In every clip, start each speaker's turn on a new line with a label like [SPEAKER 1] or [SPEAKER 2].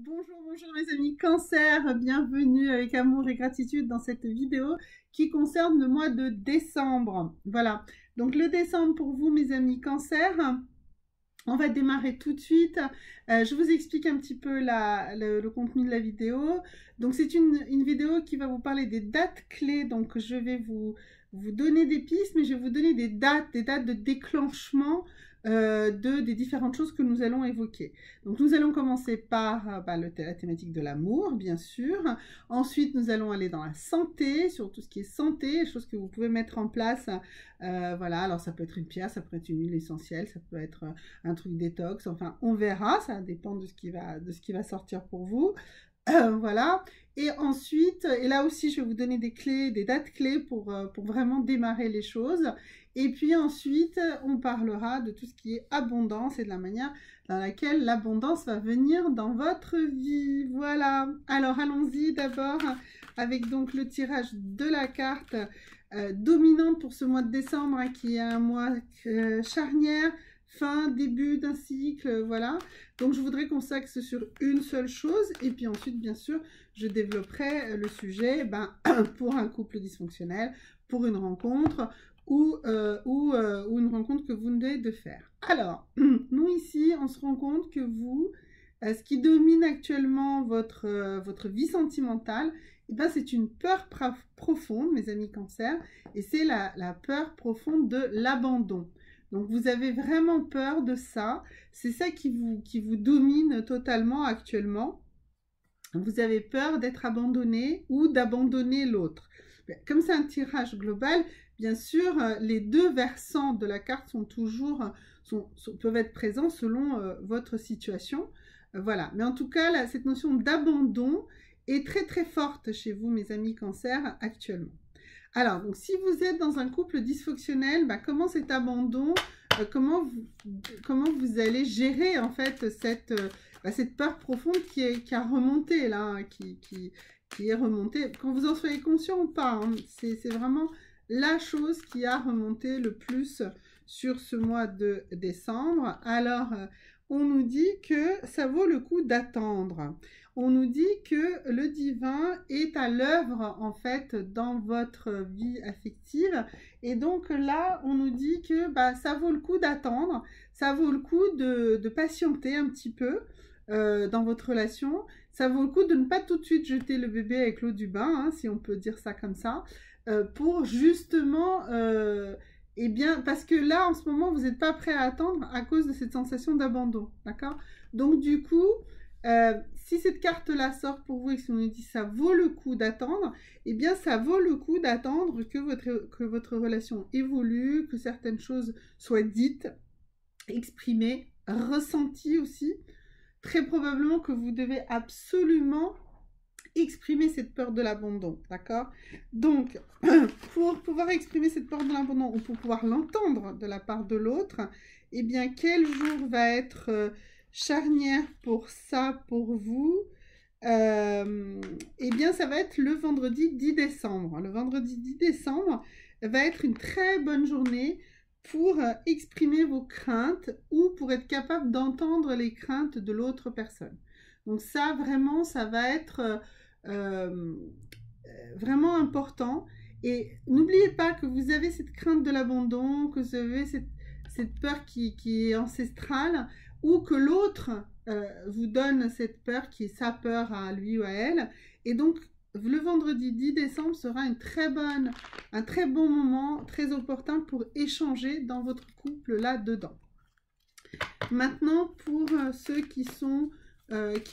[SPEAKER 1] Bonjour, bonjour mes amis Cancer, bienvenue avec amour et gratitude dans cette vidéo qui concerne le mois de décembre. Voilà, donc le décembre pour vous mes amis Cancer, on va démarrer tout de suite. Je vous explique un petit peu le contenu de la vidéo. Donc c'est une vidéo qui va vous parler des dates clés, donc je vais vous donner des pistes, mais je vais vous donner des dates de déclenchement des différentes choses que nous allons évoquer. Donc nous allons commencer par la thématique de l'amour, bien sûr. Ensuite, nous allons aller dans la santé, sur tout ce qui est santé, les choses que vous pouvez mettre en place. Voilà, alors ça peut être une pierre, ça peut être une huile essentielle, ça peut être un truc détox, enfin on verra, ça dépend de ce qui va sortir pour vous. Voilà, et ensuite, et là aussi je vais vous donner des clés, des dates clés pour vraiment démarrer les choses. Et puis ensuite, on parlera de tout ce qui est abondance et de la manière dans laquelle l'abondance va venir dans votre vie. Voilà, alors allons-y d'abord avec donc le tirage de la carte dominante pour ce mois de décembre, hein, qui est un mois charnière, fin, début d'un cycle, voilà. Donc je voudrais qu'on s'axe sur une seule chose, et puis ensuite, bien sûr, je développerai le sujet pour un couple dysfonctionnel, pour une rencontre, ou une rencontre que vous venez de faire. Alors, nous ici, on se rend compte que vous, ce qui domine actuellement votre vie sentimentale, eh ben, c'est une peur profonde, mes amis Cancer, et c'est la peur profonde de l'abandon. Donc vous avez vraiment peur de ça, c'est ça qui vous domine totalement actuellement. Vous avez peur d'être abandonné ou d'abandonner l'autre. Comme c'est un tirage global, bien sûr, les deux versants de la carte peuvent être présents selon votre situation. Voilà, mais en tout cas, là, cette notion d'abandon est très très forte chez vous, mes amis Cancer, actuellement. Alors, donc, si vous êtes dans un couple dysfonctionnel, comment cet abandon, comment vous allez gérer en fait cette peur profonde qui a remonté là, hein, qui est remontée, quand vous en soyez conscient ou pas, hein, c'est vraiment la chose qui a remonté le plus sur ce mois de décembre. Alors, on nous dit que ça vaut le coup d'attendre. On nous dit que le divin est à l'œuvre en fait dans votre vie affective, et donc là on nous dit que ça vaut le coup d'attendre, ça vaut le coup de patienter un petit peu dans votre relation, ça vaut le coup de ne pas tout de suite jeter le bébé avec l'eau du bain, hein, si on peut dire ça comme ça, pour justement eh bien, parce que là, en ce moment, vous n'êtes pas prêt à attendre à cause de cette sensation d'abandon, d'accord? Donc, du coup, si cette carte-là sort pour vous et si on nous dit ça vaut le coup d'attendre, eh bien, ça vaut le coup d'attendre que votre relation évolue, que certaines choses soient dites, exprimées, ressenties aussi. Très probablement que vous devez absolument exprimer cette peur de l'abandon, d'accord? Donc, pour pouvoir exprimer cette peur de l'abandon ou pour pouvoir l'entendre de la part de l'autre, eh bien, quel jour va être charnière pour ça, pour vous? Eh bien, ça va être le vendredi 10 décembre. Le vendredi 10 décembre va être une très bonne journée pour exprimer vos craintes ou pour être capable d'entendre les craintes de l'autre personne. Donc ça, vraiment, ça va être euh, vraiment important. Et n'oubliez pas que vous avez cette crainte de l'abandon, que vous avez cette peur qui est ancestrale, ou que l'autre vous donne cette peur qui est sa peur à lui ou à elle. Et donc, le vendredi 10 décembre sera un très bon moment, très opportun pour échanger dans votre couple là-dedans. Maintenant, pour ceux qui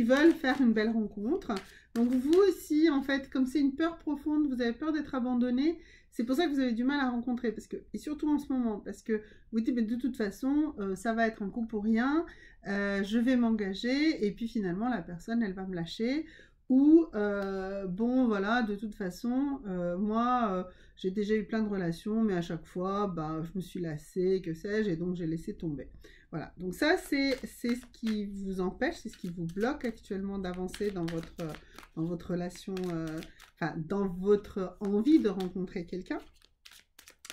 [SPEAKER 1] veulent faire une belle rencontre, donc vous aussi, en fait, comme c'est une peur profonde, vous avez peur d'être abandonné, c'est pour ça que vous avez du mal à rencontrer, et surtout en ce moment, parce que vous dites, mais de toute façon, ça va être un coup pour rien, je vais m'engager, et puis finalement, la personne, elle va me lâcher, ou, bon, voilà, de toute façon, moi, j'ai déjà eu plein de relations, mais à chaque fois, je me suis lassée, que sais-je, et donc j'ai laissé tomber. Voilà, donc ça, c'est ce qui vous empêche, c'est ce qui vous bloque actuellement d'avancer dans votre relation, enfin, dans votre envie de rencontrer quelqu'un.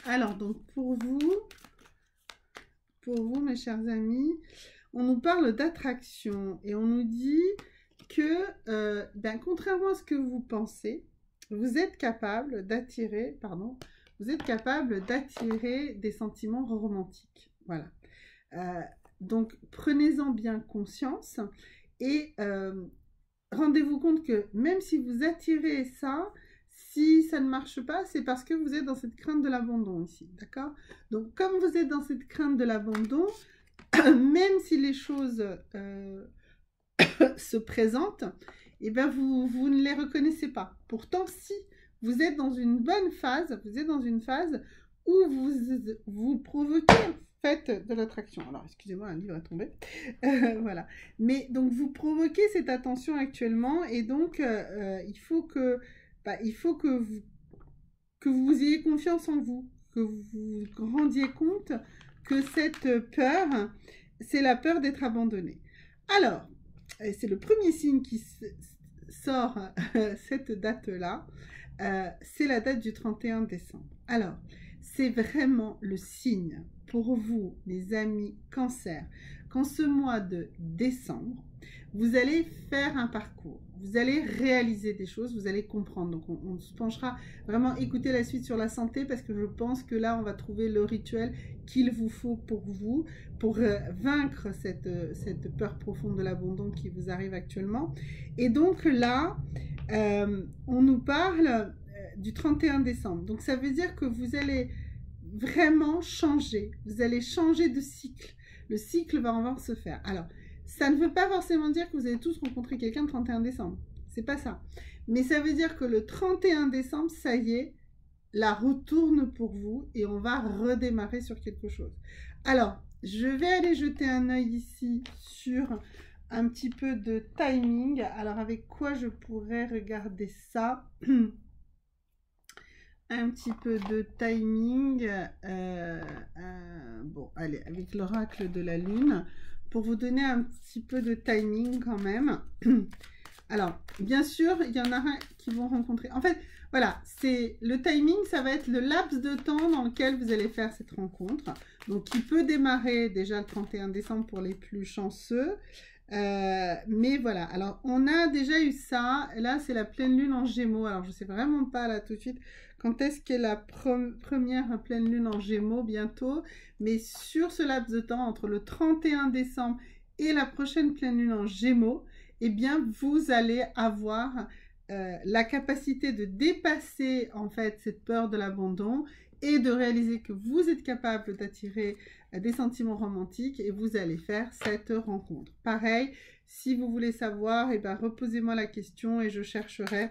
[SPEAKER 1] Alors, donc, pour vous, mes chers amis, on nous parle d'attraction et on nous dit que, contrairement à ce que vous pensez, vous êtes capable d'attirer, des sentiments romantiques. Voilà. Donc, prenez-en bien conscience et rendez-vous compte que même si vous attirez ça, si ça ne marche pas, c'est parce que vous êtes dans cette crainte de l'abandon ici, d'accord? Donc, comme vous êtes dans cette crainte de l'abandon, même si les choses se présentent, eh bien vous ne les reconnaissez pas. Pourtant, si vous êtes dans une bonne phase, vous êtes dans une phase où vous provoquez en fait de l'attraction. Alors, excusez-moi, un livre est tombé. Voilà. Mais donc, vous provoquez cette attention actuellement et donc, il faut que vous ayez confiance en vous, que vous vous rendiez compte que cette peur, c'est la peur d'être abandonné. Alors, c'est le premier signe qui sort cette date-là, c'est la date du 31 décembre. Alors, c'est vraiment le signe pour vous, les amis Cancer, qu'en ce mois de décembre, vous allez faire un parcours, vous allez réaliser des choses, vous allez comprendre. Donc, on se penchera vraiment, écouter la suite sur la santé parce que je pense que là, on va trouver le rituel qu'il vous faut pour vous, pour vaincre cette peur profonde de l'abandon qui vous arrive actuellement. Et donc là, on nous parle du 31 décembre. Donc, ça veut dire que vous allez vraiment changer. Vous allez changer de cycle. Le cycle va en se faire. Alors, ça ne veut pas forcément dire que vous allez tous rencontrer quelqu'un le 31 décembre. C'est pas ça. Mais ça veut dire que le 31 décembre, ça y est, la retourne pour vous et on va redémarrer sur quelque chose. Alors, je vais aller jeter un œil ici sur un petit peu de timing. Alors, avec quoi je pourrais regarder ça? Un petit peu de timing. Bon, allez, avec l'oracle de la Lune, pour vous donner un petit peu de timing quand même. Alors, bien sûr, il y en a qui vont rencontrer. En fait, voilà, c'est le timing, ça va être le laps de temps dans lequel vous allez faire cette rencontre. Donc, qui peut démarrer déjà le 31 décembre pour les plus chanceux. Mais voilà, alors on a déjà eu ça. Là, c'est la pleine lune en Gémeaux. Alors, je ne sais vraiment pas là tout de suite quand est-ce qu'est la première pleine lune en Gémeaux, bientôt. Mais sur ce laps de temps, entre le 31 décembre et la prochaine pleine lune en Gémeaux, eh bien, vous allez avoir la capacité de dépasser en fait cette peur de l'abandon et de réaliser que vous êtes capable d'attirer des sentiments romantiques et vous allez faire cette rencontre. Pareil, si vous voulez savoir, eh bien, reposez-moi la question et je chercherai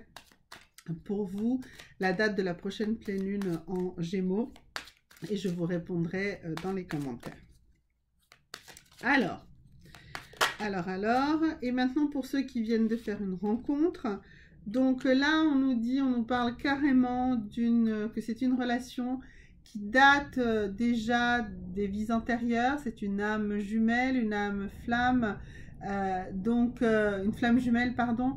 [SPEAKER 1] pour vous la date de la prochaine pleine lune en Gémeaux et je vous répondrai dans les commentaires. Alors, et maintenant pour ceux qui viennent de faire une rencontre, donc là on nous parle carrément que c'est une relation qui date déjà des vies antérieures, c'est une âme jumelle, une âme flamme, une flamme jumelle, pardon.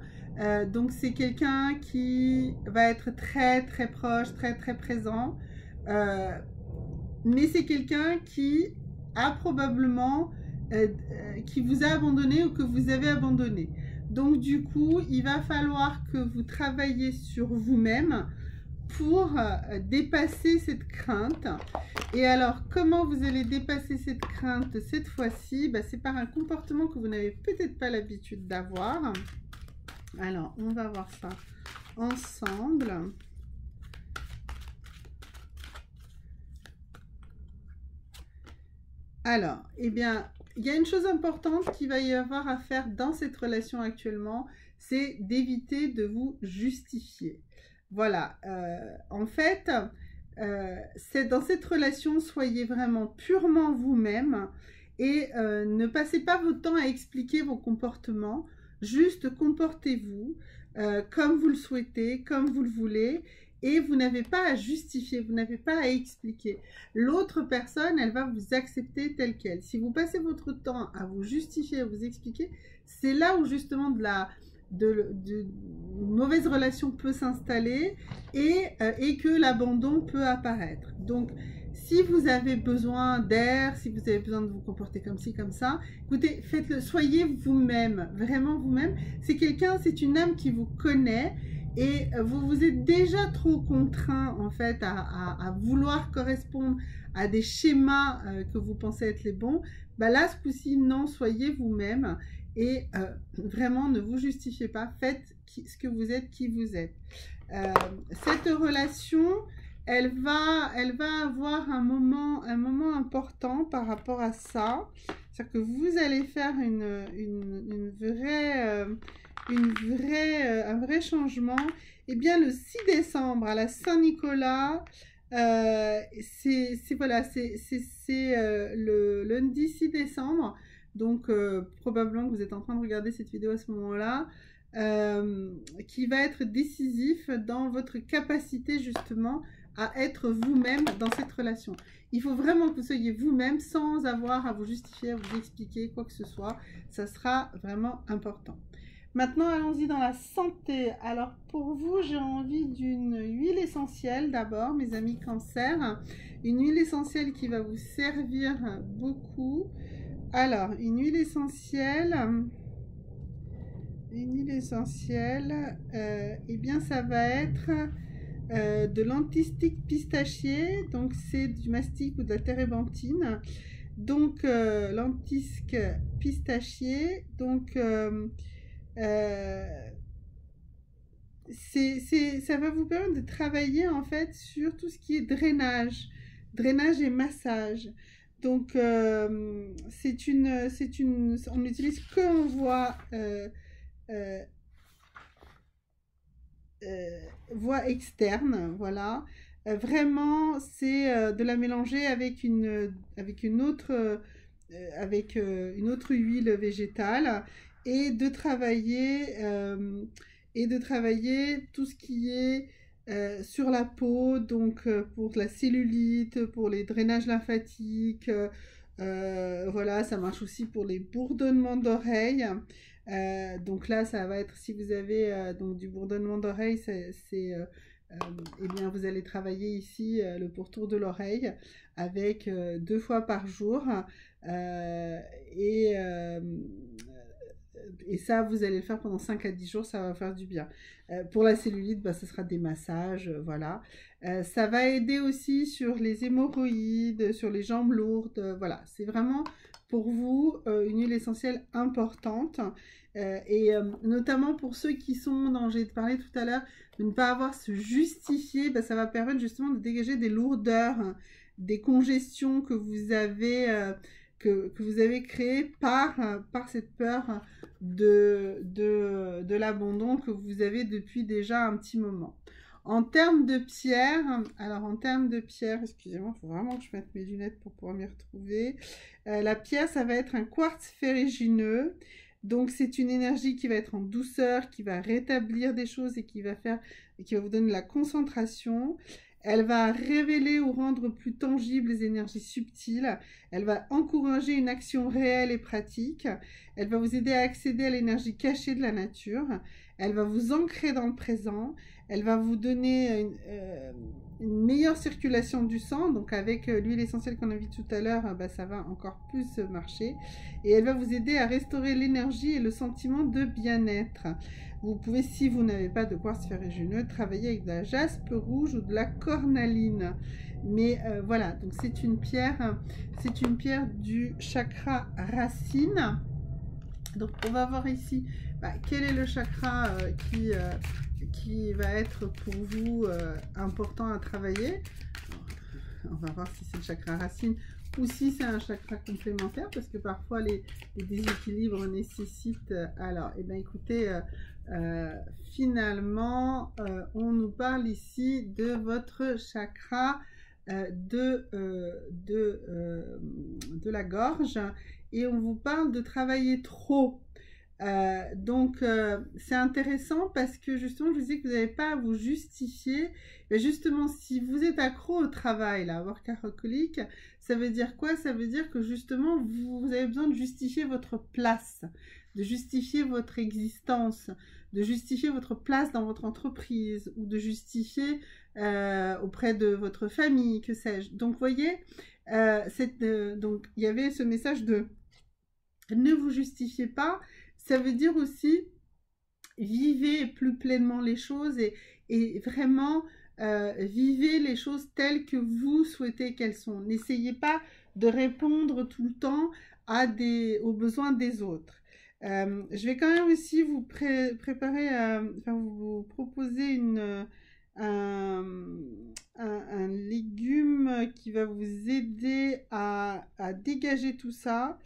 [SPEAKER 1] Donc c'est quelqu'un qui va être très très proche, très très présent, mais c'est quelqu'un qui a probablement qui vous a abandonné ou que vous avez abandonné. Donc du coup, il va falloir que vous travailliez sur vous-même pour dépasser cette crainte. Et alors, comment vous allez dépasser cette crainte cette fois-ci? C'est par un comportement que vous n'avez peut-être pas l'habitude d'avoir. Alors, on va voir ça ensemble. Alors, eh bien, il y a une chose importante qu'il va y avoir à faire dans cette relation actuellement, c'est d'éviter de vous justifier. Voilà, en fait, c'est dans cette relation, soyez vraiment purement vous-même et ne passez pas votre temps à expliquer vos comportements, juste comportez-vous comme vous le souhaitez, comme vous le voulez. Et vous n'avez pas à justifier, vous n'avez pas à expliquer. L'autre personne, elle va vous accepter telle qu'elle. Si vous passez votre temps à vous justifier, à vous expliquer, c'est là où justement une mauvaise relation peut s'installer et que l'abandon peut apparaître. Donc, Si vous avez besoin d'air, si vous avez besoin de vous comporter comme ci, comme ça, écoutez, faites-le, soyez vous-même, vraiment vous-même. C'est quelqu'un, c'est une âme qui vous connaît et vous vous êtes déjà trop contraint en fait à vouloir correspondre à des schémas que vous pensez être les bons. Bah là, ce coup-ci, non, soyez vous-même et vraiment ne vous justifiez pas, faites ce que vous êtes, qui vous êtes. Cette relation, elle va avoir un moment important par rapport à ça. C'est-à-dire que vous allez faire un vrai changement. Et bien le 6 décembre à la Saint-Nicolas, c'est le lundi 6 décembre. Donc probablement que vous êtes en train de regarder cette vidéo à ce moment-là. Qui va être décisif dans votre capacité justement à être vous-même dans cette relation. Il faut vraiment que vous soyez vous-même sans avoir à vous justifier, à vous expliquer quoi que ce soit. Ça sera vraiment important. Maintenant, allons-y dans la santé. Alors, pour vous, j'ai envie d'une huile essentielle d'abord, mes amis cancer. Une huile essentielle qui va vous servir beaucoup. Alors, une huile essentielle... eh bien ça va être de l'antistique pistachier, donc c'est du mastic ou de la térébenthine. Donc l'antisque pistachier, donc ça va vous permettre de travailler en fait sur tout ce qui est drainage et massage. Donc on n'utilise que en voie voie externe, voilà. Vraiment, c'est de la mélanger avec une autre huile végétale et de travailler tout ce qui est sur la peau, donc pour la cellulite, pour les drainages lymphatiques, voilà, ça marche aussi pour les bourdonnements d'oreilles. Donc là, ça va être, si vous avez donc du bourdonnement d'oreille, eh bien, vous allez travailler ici le pourtour de l'oreille avec 2 fois par jour. Et ça, vous allez le faire pendant 5 à 10 jours, ça va faire du bien. Pour la cellulite, bah, ce sera des massages, voilà. Ça va aider aussi sur les hémorroïdes, sur les jambes lourdes, voilà. C'est vraiment pour vous une huile essentielle importante. Notamment pour ceux qui sont dans, j'ai parlé tout à l'heure, de ne pas avoir à se justifier, bah, ça va permettre justement de dégager des lourdeurs, hein, des congestions que vous avez... que vous avez créé par cette peur de l'abandon que vous avez depuis déjà un petit moment. En termes de pierre, alors en termes de pierre, excusez-moi, il faut vraiment que je mette mes lunettes pour pouvoir m'y retrouver. La pierre, ça va être un quartz ferrugineux. Donc c'est une énergie qui va être en douceur, qui va rétablir des choses et qui va vous donner de la concentration. Elle va révéler ou rendre plus tangibles les énergies subtiles. Elle va encourager une action réelle et pratique. Elle va vous aider à accéder à l'énergie cachée de la nature. Elle va vous ancrer dans le présent. Elle va vous donner une meilleure circulation du sang. Donc avec l'huile essentielle qu'on a vue tout à l'heure, bah, ça va encore plus marcher. Et elle va vous aider à restaurer l'énergie et le sentiment de bien-être. Vous pouvez, si vous n'avez pas de quartz ferrugineux, travailler avec de la jaspe rouge ou de la cornaline. Mais voilà, donc c'est une pierre du chakra racine. Donc on va voir ici quel est le chakra qui va être pour vous important à travailler. On va voir si c'est le chakra racine ou si c'est un chakra complémentaire, parce que parfois les déséquilibres nécessitent... alors, eh bien écoutez... finalement, on nous parle ici de votre chakra de la gorge et on vous parle de travailler trop. Donc c'est intéressant parce que justement je vous disais que vous n'avez pas à vous justifier. Mais justement, si vous êtes accro au travail, là, workaholic, ça veut dire quoi? Ça veut dire que justement vous avez besoin de justifier votre place. de justifier votre existence, de justifier votre place dans votre entreprise ou de justifier auprès de votre famille, que sais-je. Donc, vous voyez, donc il y avait ce message de ne vous justifiez pas. Ça veut dire aussi vivez plus pleinement les choses et vraiment vivez les choses telles que vous souhaitez qu'elles sont. N'essayez pas de répondre tout le temps aux besoins des autres. Je vais quand même aussi vous préparer, vous proposer un légume qui va vous aider à dégager tout ça.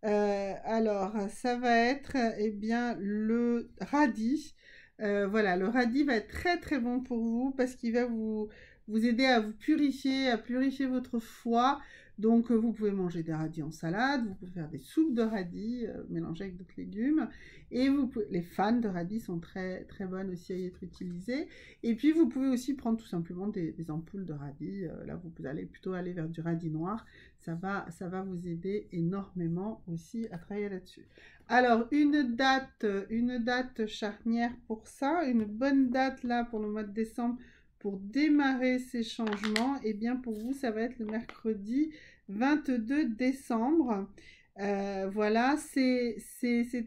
[SPEAKER 1] Alors, ça va être, eh bien, le radis. Voilà, le radis va être très très bon pour vous parce qu'il va vous aider à vous purifier, à purifier votre foie. Donc, vous pouvez manger des radis en salade, vous pouvez faire des soupes de radis mélangées avec d'autres légumes. Et les fans de radis sont très très bonnes aussi à y être utilisées. Et puis, vous pouvez aussi prendre tout simplement des ampoules de radis. Là, vous allez plutôt aller vers du radis noir. Ça va vous aider énormément aussi à travailler là-dessus. Alors, une date charnière pour ça, une bonne date là pour le mois de décembre pour démarrer ces changements, et bien pour vous, ça va être le mercredi 22 décembre. Voilà, c'est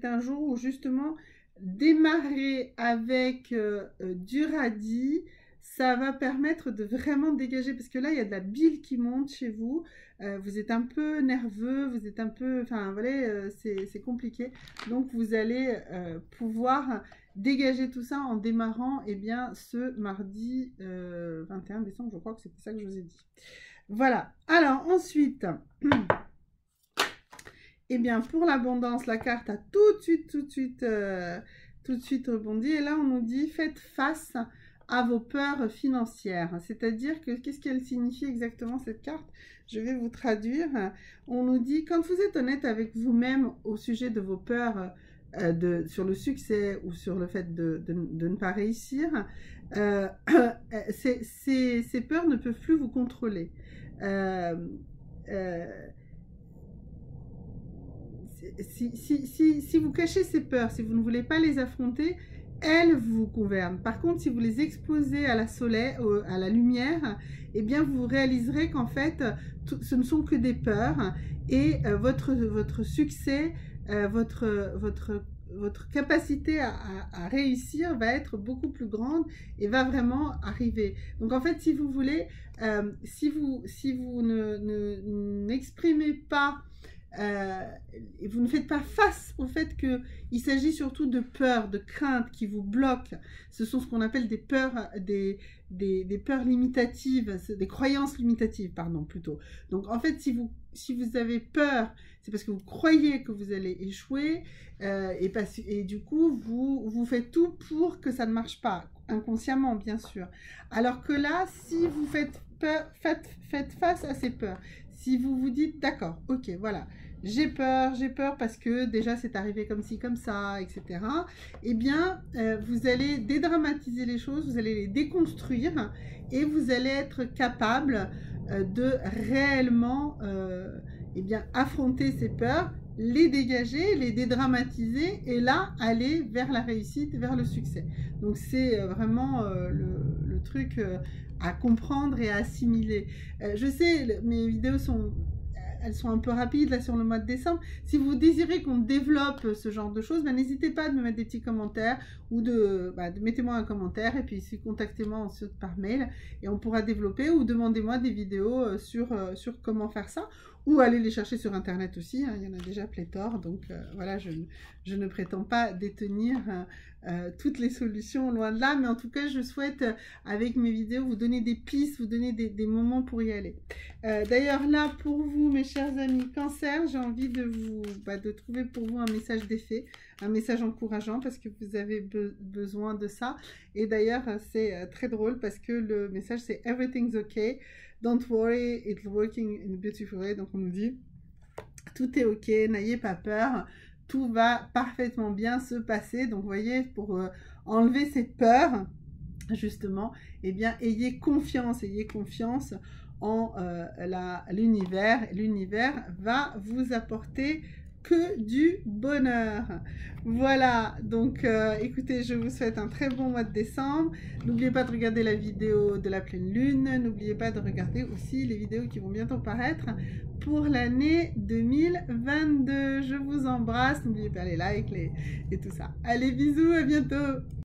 [SPEAKER 1] un jour où justement démarrer avec du radis, ça va permettre de vraiment dégager, parce que là, il y a de la bile qui monte chez vous. Vous êtes un peu nerveux, vous êtes un peu... Enfin, voilà, c'est compliqué. Donc, vous allez pouvoir dégager tout ça en démarrant, eh bien, ce mardi 21 décembre. Je crois que c'était ça que je vous ai dit. Voilà. Alors, ensuite... Eh bien, pour l'abondance, la carte a tout de suite rebondi. Et là, on nous dit, faites face à vos peurs financières. C'est-à-dire que, qu'est-ce qu'elle signifie exactement cette carte? Je vais vous traduire. On nous dit, quand vous êtes honnête avec vous-même au sujet de vos peurs sur le succès ou sur le fait de ne pas réussir, ces peurs ne peuvent plus vous contrôler. Si vous cachez ces peurs, si vous ne voulez pas les affronter, elles vous gouvernent. Par contre, si vous les exposez à la lumière, eh bien, vous réaliserez qu'en fait, ce ne sont que des peurs et votre succès, votre capacité à réussir va être beaucoup plus grande et va vraiment arriver. Donc, en fait, si vous voulez, si vous n'exprimez pas et vous ne faites pas face au fait qu'il s'agit surtout de peurs, de craintes qui vous bloquent. Ce sont ce qu'on appelle des peurs, des peurs limitatives, des croyances limitatives, pardon, plutôt. Donc, en fait, si vous avez peur, c'est parce que vous croyez que vous allez échouer et du coup, vous faites tout pour que ça ne marche pas, inconsciemment, bien sûr. Alors que là, si vous faites face à ces peurs, si vous vous dites, d'accord, ok, voilà, j'ai peur parce que déjà c'est arrivé comme ci, comme ça, etc. Eh bien, vous allez dédramatiser les choses, vous allez les déconstruire et vous allez être capable de réellement eh bien, affronter ces peurs, les dégager, les dédramatiser et là, aller vers la réussite, vers le succès. Donc, c'est vraiment le truc à comprendre et à assimiler. Je sais, mes vidéos elles sont un peu rapides là sur le mois de décembre. Si vous désirez qu'on développe ce genre de choses, n'hésitez pas à me mettre des petits commentaires ou mettez-moi un commentaire et puis contactez-moi ensuite par mail et on pourra développer ou demandez-moi des vidéos sur comment faire ça ou allez les chercher sur internet aussi, hein, il y en a déjà pléthore, donc voilà, je ne prétends pas détenir toutes les solutions, loin de là, mais en tout cas je souhaite avec mes vidéos vous donner des pistes, vous donner des moments pour y aller. D'ailleurs là pour vous mes chers amis Cancer, j'ai envie de trouver pour vous un message d'effet, un message encourageant parce que vous avez besoin de ça. Et d'ailleurs c'est très drôle parce que le message c'est Everything's okay, don't worry, it's working in a beautiful way. Donc on nous dit tout est ok, n'ayez pas peur, tout va parfaitement bien se passer. Donc vous voyez, pour enlever cette peur justement, eh bien ayez confiance en l'univers. L'univers va vous apporter que du bonheur. Voilà, donc écoutez, je vous souhaite un très bon mois de décembre. N'oubliez pas de regarder la vidéo de la pleine lune. N'oubliez pas de regarder aussi les vidéos qui vont bientôt paraître pour l'année 2022. Je vous embrasse. N'oubliez pas les likes et tout ça. Allez, bisous, à bientôt.